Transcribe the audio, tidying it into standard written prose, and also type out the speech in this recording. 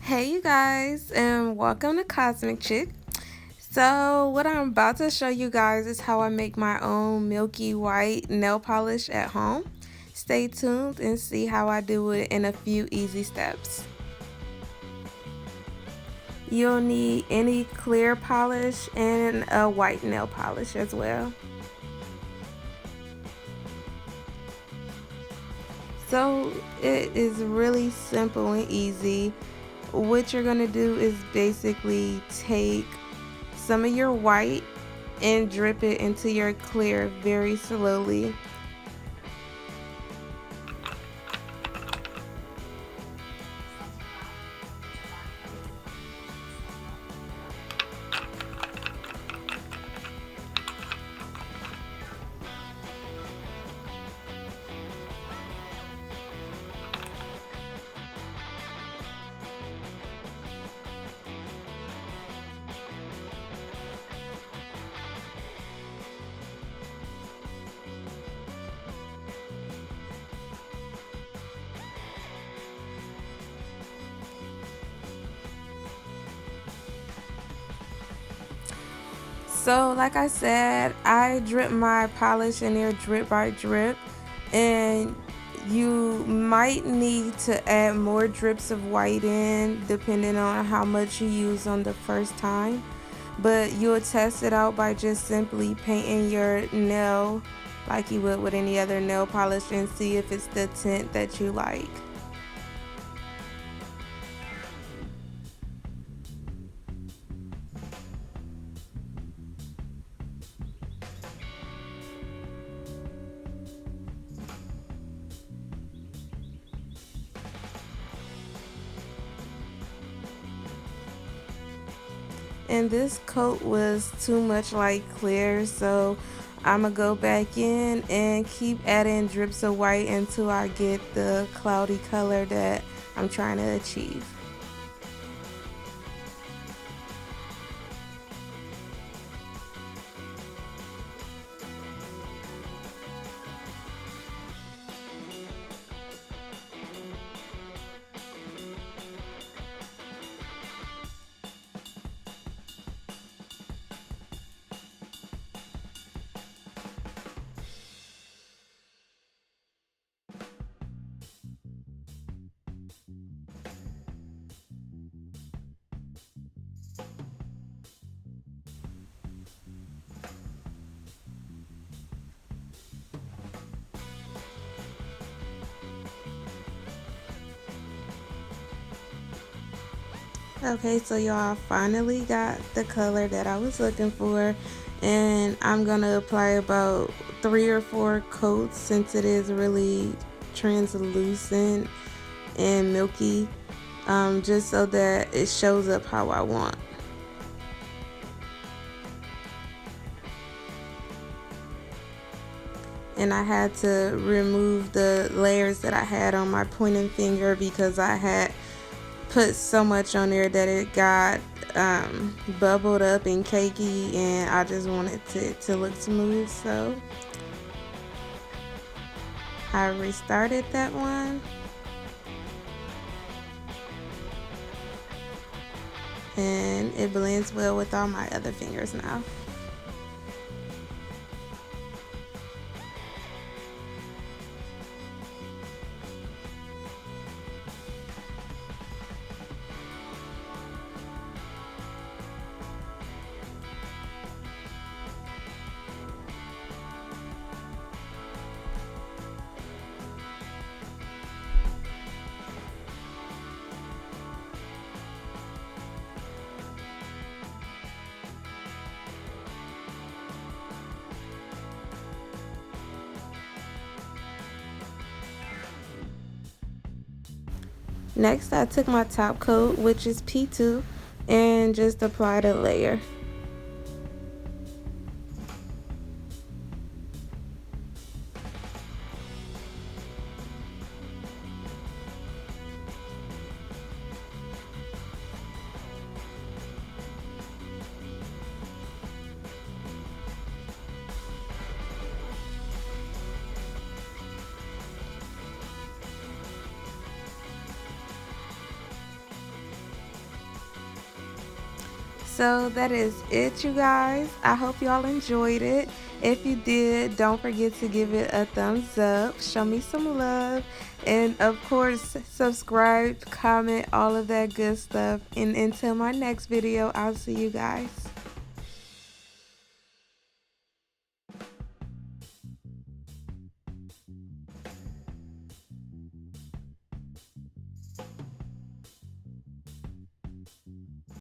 Hey you guys, and welcome to Cosmic Chick. So what I'm about to show you guys is how I make my own milky white nail polish at home. Stay tuned and see how I do it in a few easy steps. You'll need any clear polish and a white nail polish as well. So it is really simple and easy. What you're gonna do is basically take some of your white and drip it into your clear very slowly. So like I said, I drip my polish in there drip by drip, and you might need to add more drips of white in depending on how much you use on the first time. But you'll test it out by just simply painting your nail like you would with any other nail polish and see if it's the tint that you like. And this coat was too much like clear, so I'm gonna go back in and keep adding drips of white until I get the cloudy color that I'm trying to achieve. Okay, so y'all finally got the color that I was looking for, and I'm gonna apply about 3 or 4 coats since it is really translucent and milky, just so that it shows up how I want. And I had to remove the layers that I had on my pointing finger because I had put so much on there that it got bubbled up and cakey, and I just wanted it to look smooth, so I restarted that one, and it blends well with all my other fingers now. Next, I took my top coat, which is P2, and just applied a layer. So that is it, you guys. I hope y'all enjoyed it. If you did, don't forget to give it a thumbs up, show me some love, and of course subscribe, comment, all of that good stuff. And until my next video, I'll see you guys.